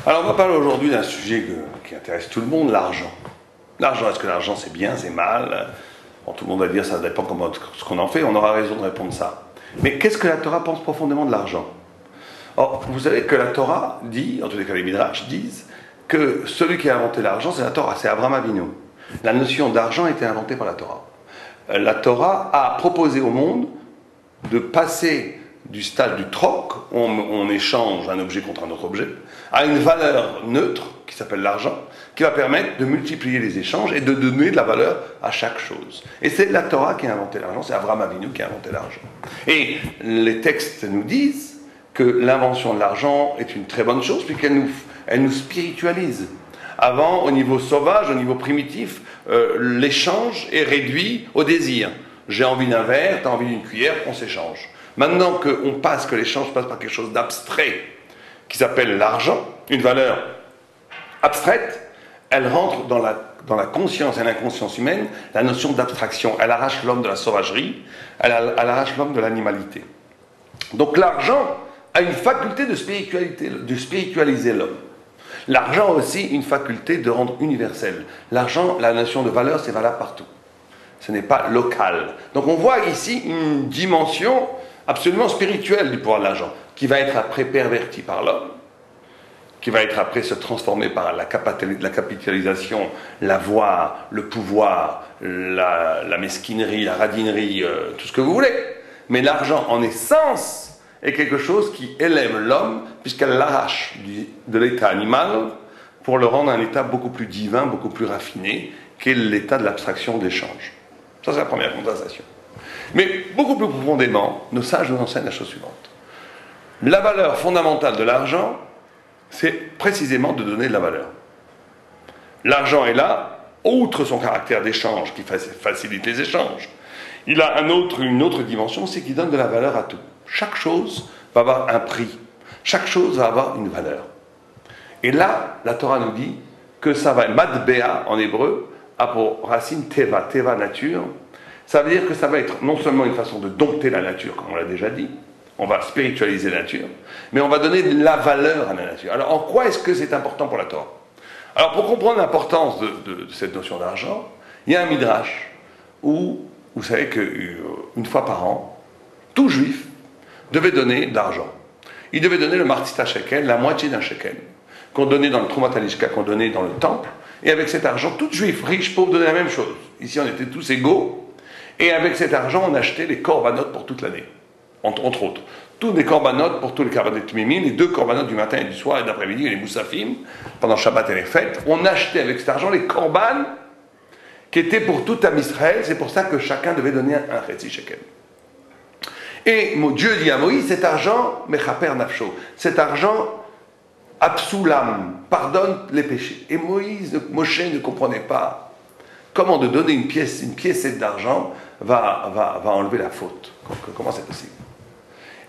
Alors on va parler aujourd'hui d'un sujet qui intéresse tout le monde, l'argent. L'argent, est-ce que l'argent c'est bien, c'est mal? Bon, tout le monde va dire ça dépend de ce qu'on en fait, on aura raison de répondre ça. Mais qu'est-ce que la Torah pense profondément de l'argent? Or, vous savez que la Torah dit, en tous les cas les Midrash disent, que celui qui a inventé l'argent c'est la Torah, c'est Abraham Avinu. La notion d'argent a été inventée par la Torah. La Torah a proposé au monde de passer du stade du troc, où on échange un objet contre un autre objet, à une valeur neutre, qui s'appelle l'argent, qui va permettre de multiplier les échanges et de donner de la valeur à chaque chose. Et c'est la Torah qui a inventé l'argent, c'est Abraham Avinu qui a inventé l'argent. Et les textes nous disent que l'invention de l'argent est une très bonne chose, puisqu'elle nous spiritualise. Avant, au niveau sauvage, au niveau primitif, l'échange est réduit au désir. J'ai envie d'un verre, tu as envie d'une cuillère, on s'échange. Maintenant que l'échange passe par quelque chose d'abstrait, qui s'appelle l'argent, une valeur abstraite, elle rentre dans la conscience et l'inconscience humaine, la notion d'abstraction. Elle arrache l'homme de la sauvagerie, elle arrache l'homme de l'animalité. Donc l'argent a une faculté de spiritualiser l'homme. L'argent a aussi une faculté de rendre universel. L'argent, la notion de valeur, c'est valable partout. Ce n'est pas local. Donc on voit ici une dimension absolument spirituelle du pouvoir de l'argent, qui va être après perverti par l'homme, qui va être après se transformer par la capitalisation, l'avoir, le pouvoir, la mesquinerie, la radinerie, tout ce que vous voulez. Mais l'argent, en essence, est quelque chose qui élève l'homme, puisqu'elle l'arrache de l'état animal pour le rendre un état beaucoup plus divin, beaucoup plus raffiné, qu'est l'état de l'abstraction d'échange. Ça, c'est la première constatation. Mais beaucoup plus profondément, nos sages nous enseignent la chose suivante. La valeur fondamentale de l'argent, c'est précisément de donner de la valeur. L'argent est là, outre son caractère d'échange qui facilite les échanges, il a une autre dimension, c'est qu'il donne de la valeur à tout. Chaque chose va avoir un prix. Chaque chose va avoir une valeur. Et là, la Torah nous dit que ça va, matbea en hébreu, a pour racine teva, teva nature. Ça veut dire que ça va être non seulement une façon de dompter la nature, comme on l'a déjà dit, on va spiritualiser la nature, mais on va donner de la valeur à la nature. Alors en quoi est-ce que c'est important pour la Torah? Alors pour comprendre l'importance de cette notion d'argent, il y a un midrash où, vous savez qu'une fois par an, tout juif devait donner de l'argent. Il devait donner le martzita shekel, la moitié d'un shekel, qu'on donnait dans le Trumat Halishka, qu'on donnait dans le temple, et avec cet argent, tout juif, riche, pauvre, donnait la même chose. Ici, on était tous égaux, et avec cet argent, on achetait les korbanot pour toute l'année, entre autres. Tous les korbanot pour tous les korbanot mimim, les 2 korbanot du matin et du soir et de l'après-midi, les moussafim, pendant Shabbat et les fêtes, on achetait avec cet argent les korban qui étaient pour tout Am Israël. C'est pour ça que chacun devait donner un chetzi shekel. Et Dieu dit à Moïse, cet argent, mechaper nafsho, cet argent absoulam, pardonne les péchés. Et Moshe ne comprenait pas comment de donner une pièce d'argent va enlever la faute. Comment c'est possible?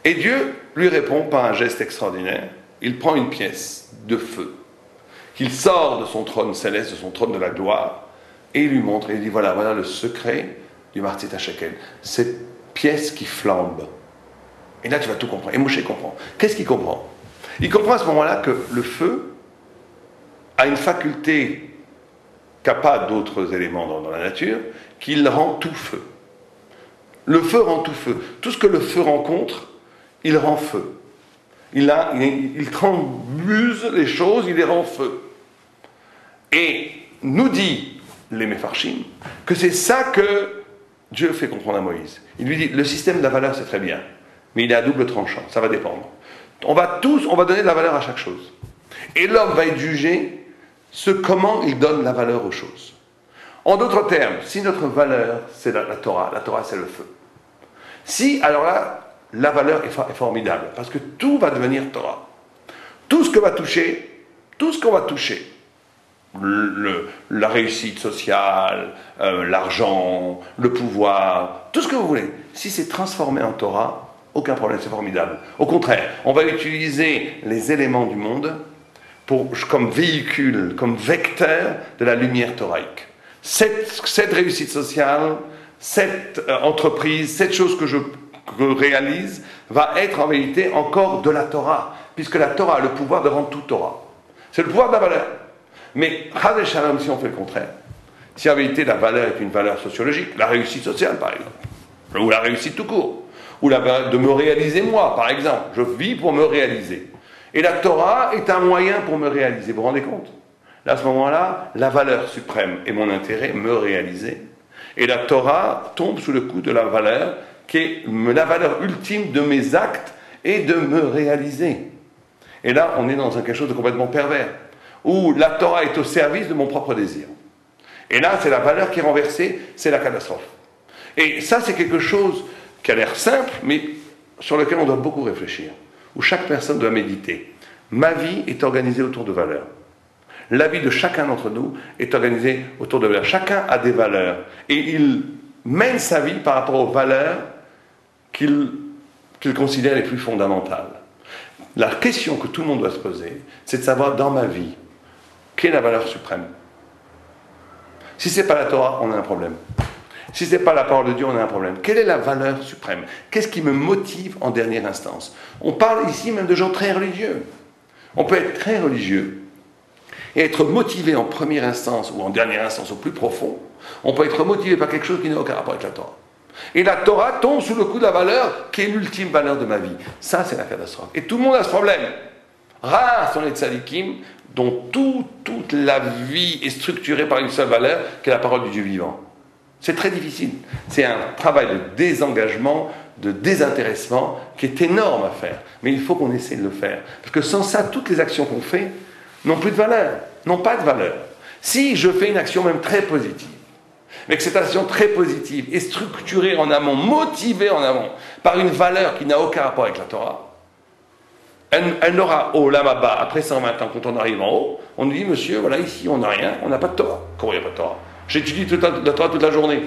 Et Dieu lui répond par un geste extraordinaire. Il prend une pièce de feu qu'il sort de son trône céleste, de son trône de la gloire, et il lui montre, et il dit, voilà le secret du martzita shekel. Cette pièce qui flambe. Et là, tu vas tout comprendre. Et Moshe comprend. Qu'est-ce qu'il comprend? Il comprend à ce moment-là que le feu a une faculté qu'a pas d'autres éléments dans la nature, qu'il rend tout feu. Le feu rend tout feu. Tout ce que le feu rencontre, il rend feu. Il transmuse les choses, il les rend feu. Et nous dit les Mefarshim que c'est ça que Dieu fait comprendre à Moïse. Il lui dit, le système de la valeur c'est très bien, mais il est à double tranchant, ça va dépendre. On va donner de la valeur à chaque chose. Et l'homme va être jugé comment il donne la valeur aux choses. En d'autres termes, si notre valeur c'est la Torah c'est le feu. Si, alors là, la valeur est formidable, parce que tout va devenir Torah. Tout ce qu'on va toucher, la réussite sociale, l'argent, le pouvoir, tout ce que vous voulez, si c'est transformé en Torah, aucun problème, c'est formidable. Au contraire, on va utiliser les éléments du monde comme véhicule, comme vecteur de la lumière thoraïque. Cette réussite sociale, cette entreprise, cette chose que je réalise, va être en vérité encore de la Torah, puisque la Torah a le pouvoir de rendre tout Torah. C'est le pouvoir de la valeur. Mais, Chaz et Shalom, si on fait le contraire, si en vérité la valeur est une valeur sociologique, la réussite sociale par exemple, ou la réussite tout court, ou la valeur de me réaliser moi par exemple, je vis pour me réaliser. Et la Torah est un moyen pour me réaliser, vous vous rendez compte? Là, à ce moment-là, la valeur suprême est mon intérêt, me réaliser. Et la Torah tombe sous le coup de la valeur qui est la valeur ultime de mes actes et de me réaliser. Et là, on est dans quelque chose de complètement pervers, où la Torah est au service de mon propre désir. Et là, c'est la valeur qui est renversée, c'est la catastrophe. Et ça, c'est quelque chose qui a l'air simple, mais sur lequel on doit beaucoup réfléchir, où chaque personne doit méditer. Ma vie est organisée autour de valeurs. La vie de chacun d'entre nous est organisée autour de valeurs. Chacun a des valeurs. Et il mène sa vie par rapport aux valeurs qu'il considère les plus fondamentales. La question que tout le monde doit se poser, c'est de savoir dans ma vie, quelle est la valeur suprême? Si ce n'est pas la Torah, on a un problème. Si ce n'est pas la parole de Dieu, on a un problème. Quelle est la valeur suprême? Qu'est-ce qui me motive en dernière instance? On parle ici même de gens très religieux. On peut être très religieux et être motivé en première instance ou en dernière instance au plus profond. On peut être motivé par quelque chose qui n'a aucun rapport avec la Torah. Et la Torah tombe sous le coup de la valeur qui est l'ultime valeur de ma vie. Ça, c'est la catastrophe. Et tout le monde a ce problème. Rares sont les tzadikim dont toute la vie est structurée par une seule valeur, qui est la parole du Dieu vivant. C'est très difficile. C'est un travail de désengagement, de désintéressement, qui est énorme à faire. Mais il faut qu'on essaie de le faire. Parce que sans ça, toutes les actions qu'on fait n'ont plus de valeur, n'ont pas de valeur. Si je fais une action même très positive, mais que cette action très positive est structurée en amont, motivée en amont, par une valeur qui n'a aucun rapport avec la Torah, elle n'aura au Olam Haba, après 120 ans, quand on arrive en haut, on nous dit, monsieur, voilà, ici, on n'a rien, on n'a pas de Torah. Comment il n'y a pas de Torah? J'étudie la Torah toute la journée.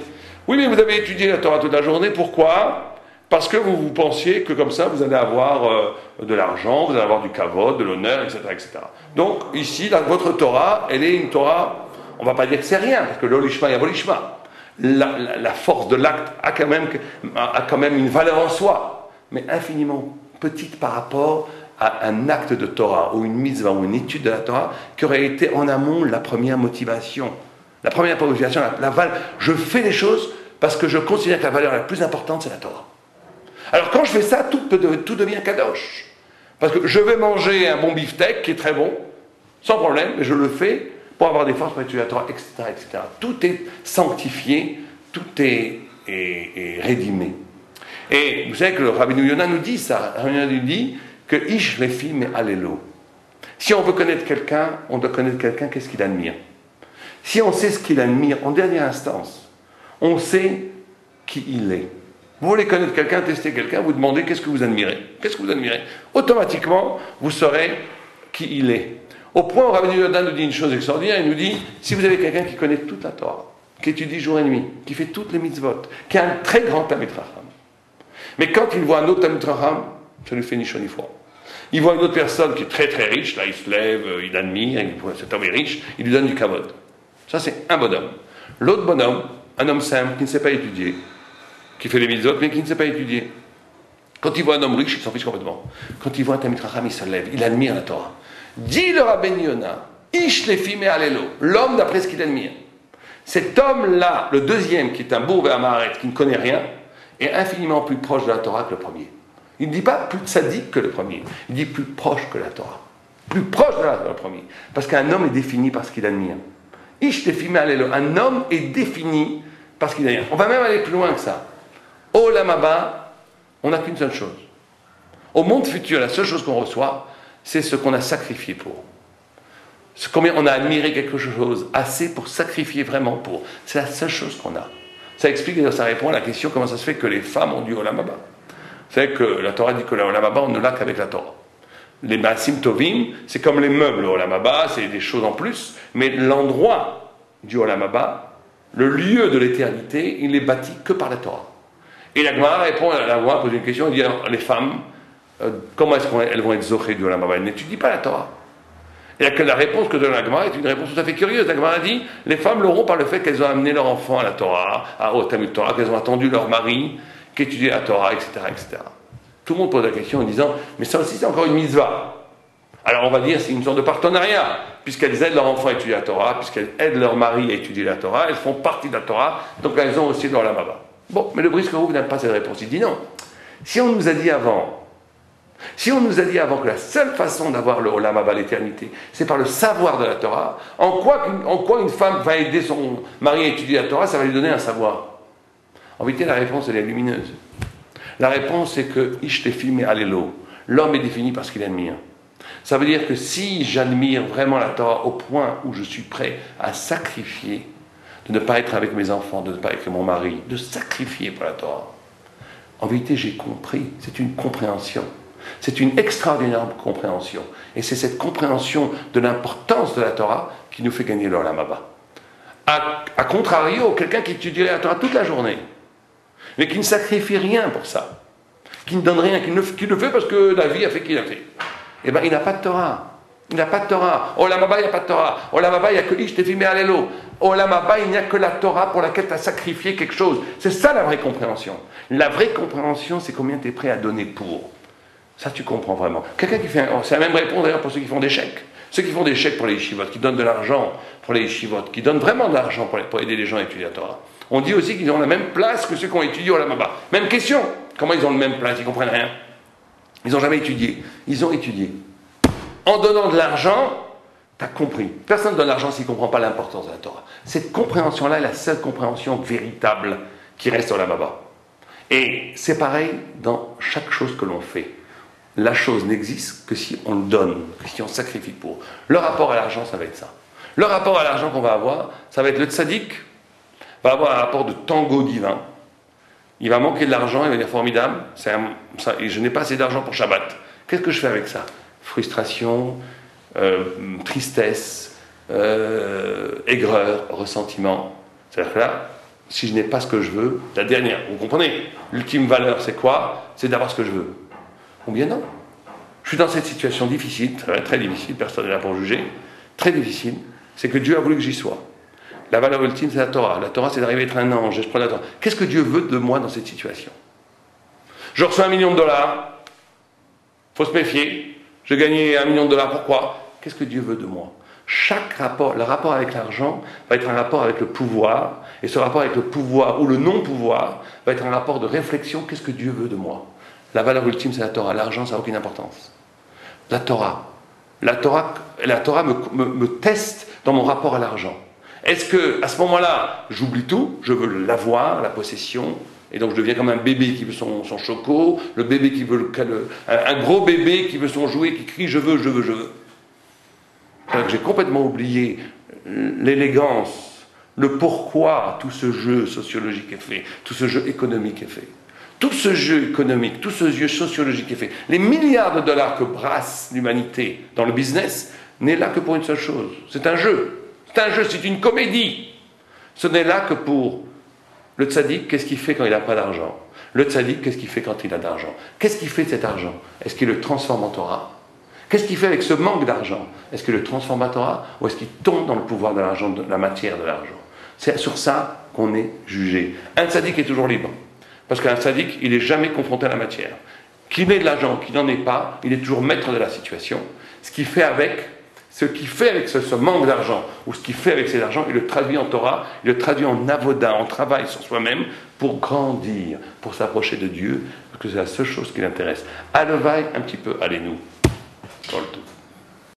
Oui, mais vous avez étudié la Torah toute la journée, pourquoi? Parce que vous pensiez que comme ça, vous allez avoir de l'argent, vous allez avoir du kavod, de l'honneur, etc., etc. Donc, ici, votre Torah, elle est une Torah, on ne va pas dire que c'est rien, parce que l'olishma, il y a volishma. La force de l'acte a quand même une valeur en soi, mais infiniment petite par rapport à un acte de Torah, ou une mitzvah, ou une étude de la Torah, qui aurait été en amont la première motivation. La première motivation, je fais les choses parce que je considère que la valeur la plus importante, c'est la Torah. Alors quand je fais ça, tout devient kadosh. Parce que je vais manger un bon beefsteak qui est très bon, sans problème, mais je le fais pour avoir des forces pour étudier la Torah, etc., etc. Tout est sanctifié, tout est rédimé. Et vous savez que le Rabbeinu Yonah nous dit ça. Rabbeinu Yonah nous dit que Ish lefi me'alelo. Si on veut connaître quelqu'un, on doit connaître quelqu'un, qu'est-ce qu'il admire. Si on sait ce qu'il admire, en dernière instance, on sait qui il est. Vous voulez connaître quelqu'un, tester quelqu'un, vous demandez qu'est-ce que vous admirez. Qu'est-ce que vous admirez? Automatiquement, vous saurez qui il est. Au point où Rabbeinu Yonah nous dit une chose extraordinaire, il nous dit, si vous avez quelqu'un qui connaît toute la Torah, qui étudie jour et nuit, qui fait toutes les mitzvot, qui a un très grand Talmid Chacham, mais quand il voit un autre Talmid Chacham, ça lui fait ni chaud ni froid. Il voit une autre personne qui est très très riche, là il se lève, il admire, il voit cet homme est riche, il lui donne du kavod. Ça c'est un bonhomme. L'autre bonhomme, un homme simple qui ne sait pas étudier, qui fait les mitzvot mais qui ne sait pas étudier. Quand il voit un homme riche, il s'en fiche complètement. Quand il voit un Talmid Chacham, il se lève, il admire la Torah. Dit le Rabbeinu Yonah, Ish lefi me'alelo, l'homme d'après ce qu'il admire. Cet homme-là, le deuxième, qui est un bourbe et un maharet, qui ne connaît rien, est infiniment plus proche de la Torah que le premier. Il ne dit pas plus tzaddik que le premier, il dit plus proche que la Torah. Plus proche de la Torah que le premier. Parce qu'un homme est défini par ce qu'il admire. Ish lefi me'alelo, un homme est défini par ce qu'il admire. On va même aller plus loin que ça. Au Olam Haba, on n'a qu'une seule chose. Au monde futur, la seule chose qu'on reçoit, c'est ce qu'on a sacrifié pour. Combien on a admiré quelque chose assez pour sacrifier vraiment pour. C'est la seule chose qu'on a. Ça explique, et ça répond à la question comment ça se fait que les femmes ont du Olam Haba. C'est que la Torah dit que l'Olam Haba, on ne l'a qu'avec la Torah. Les Maasim Tovim, c'est comme les meubles au Olam Haba, c'est des choses en plus, mais l'endroit du Olam Haba, le lieu de l'éternité, il n'est bâti que par la Torah. Et la Gemara répond, la Gemara pose une question, elle dit alors, les femmes, comment est-ce qu'elles vont être zochées du Olam Haba? Elles n'étudient pas la Torah. Et la réponse que donne la Gemara est une réponse tout à fait curieuse. La Gemara dit, les femmes l'auront par le fait qu'elles ont amené leur enfant à la Torah, au Talmud Torah, qu'elles ont attendu leur mari, qui étudiait la Torah, etc., etc. Tout le monde pose la question en disant, mais ça aussi c'est encore une mitzvah. Alors on va dire c'est une sorte de partenariat, puisqu'elles aident leur enfant à étudier la Torah, puisqu'elles aident leur mari à étudier la Torah, elles font partie de la Torah, donc elles ont aussi leur lamaba. Bon, mais le Brisker Rov n'aime pas cette réponse, il dit non. Si on nous a dit avant que la seule façon d'avoir le Olam Haba, l'éternité, c'est par le savoir de la Torah, en quoi une femme va aider son mari à étudier la Torah, ça va lui donner un savoir? En vérité, la réponse, elle est lumineuse. La réponse, c'est que Ishtefi me alelo, l'homme est défini par ce qu'il admire. Ça veut dire que si j'admire vraiment la Torah au point où je suis prêt à sacrifier, de ne pas être avec mes enfants, de ne pas être avec mon mari, de sacrifier pour la Torah, en vérité, j'ai compris, c'est une compréhension. C'est une extraordinaire compréhension. Et c'est cette compréhension de l'importance de la Torah qui nous fait gagner l'Olam Haba. A contrario, quelqu'un qui étudie la Torah toute la journée, mais qui ne sacrifie rien pour ça, qui ne donne rien, qui le fait parce que la vie a fait qu'il a fait, eh bien il n'a pas de Torah. Il n'a pas de Torah. Olam Haba, il n'y a pas de Torah. Olam Haba, il n'y a que Ishtefi me alelo. Olam Haba, il n'y a que la Torah pour laquelle tu as sacrifié quelque chose. C'est ça la vraie compréhension. La vraie compréhension, c'est combien tu es prêt à donner pour. Ça, tu comprends vraiment. Quelqu'un qui fait... C'est la même réponse d'ailleurs pour ceux qui font des chèques. Ceux qui font des chèques pour les yeshivot, qui donnent de l'argent pour les yeshivot, qui donnent vraiment de l'argent pour aider les gens à étudier la Torah. On dit aussi qu'ils ont la même place que ceux qui ont étudié Olam Haba. Même question. Comment ils ont la même place? Ils ne comprennent rien. Ils n'ont jamais étudié. Ils ont étudié. En donnant de l'argent, tu as compris. Personne ne donne de l'argent s'il ne comprend pas l'importance de la Torah. Cette compréhension-là est la seule compréhension véritable qui reste au Olam Haba. Et c'est pareil dans chaque chose que l'on fait. La chose n'existe que si on le donne, que si on sacrifie pour. Le rapport à l'argent, ça va être ça. Le rapport à l'argent qu'on va avoir, ça va être le tzaddik, va avoir un rapport de tango divin. Il va manquer de l'argent, il va dire formidable, je n'ai pas assez d'argent pour Shabbat. Qu'est-ce que je fais avec ça? Frustration, tristesse, aigreur, ressentiment. C'est-à-dire que là, si je n'ai pas ce que je veux, la dernière, vous comprenez, l'ultime valeur c'est quoi? C'est d'avoir ce que je veux. Ou bien non. Je suis dans cette situation difficile, très, très difficile, personne n'est là pour juger, très difficile, c'est que Dieu a voulu que j'y sois. La valeur ultime c'est la Torah. La Torah c'est d'arriver à être un ange, je prends la Torah. Qu'est-ce que Dieu veut de moi dans cette situation? Je reçois $1 million, faut se méfier. Je gagnais $1 million, pourquoi? Qu'est-ce que Dieu veut de moi? Chaque rapport, le rapport avec l'argent va être un rapport avec le pouvoir, et ce rapport avec le pouvoir ou le non-pouvoir va être un rapport de réflexion, qu'est-ce que Dieu veut de moi? La valeur ultime c'est la Torah, l'argent ça n'a aucune importance. La Torah me teste dans mon rapport à l'argent. Est-ce que à ce moment-là, j'oublie tout, je veux l'avoir, la possession, et donc je deviens comme un bébé qui veut son choco, le bébé qui veut un gros bébé qui veut son jouet, qui crie je veux. Alors que j'ai complètement oublié l'élégance, le pourquoi tout ce jeu sociologique est fait, tout ce jeu économique est fait. Tout ce jeu économique, tout ce jeu sociologique est fait. Les milliards de dollars que brasse l'humanité dans le business n'est là que pour une seule chose. C'est un jeu. C'est un jeu, c'est une comédie. Ce n'est là que pour le tzaddik, qu'est-ce qu'il fait quand il n'a pas d'argent? Le tzaddik, qu'est-ce qu'il fait quand il a d'argent? Qu'est-ce qu'il fait de cet argent? Est-ce qu'il le transforme en Torah? Qu'est-ce qu'il fait avec ce manque d'argent? Est-ce qu'il le transforme en Torah? Ou est-ce qu'il tombe dans le pouvoir de l'argent, de la matière de l'argent? C'est sur ça qu'on est jugé. Un tzaddik est toujours libre. Parce qu'un tzaddik, il n'est jamais confronté à la matière. Qu'il ait de l'argent, qu'il n'en ait pas, il est toujours maître de la situation. Ce qu'il fait avec ce manque d'argent, ou ce qu'il fait avec cet argent, il le traduit en Torah, il le traduit en avoda, en travail sur soi-même, pour grandir, pour s'approcher de Dieu, parce que c'est la seule chose qui l'intéresse. Alevaï, un petit peu, allez-nous.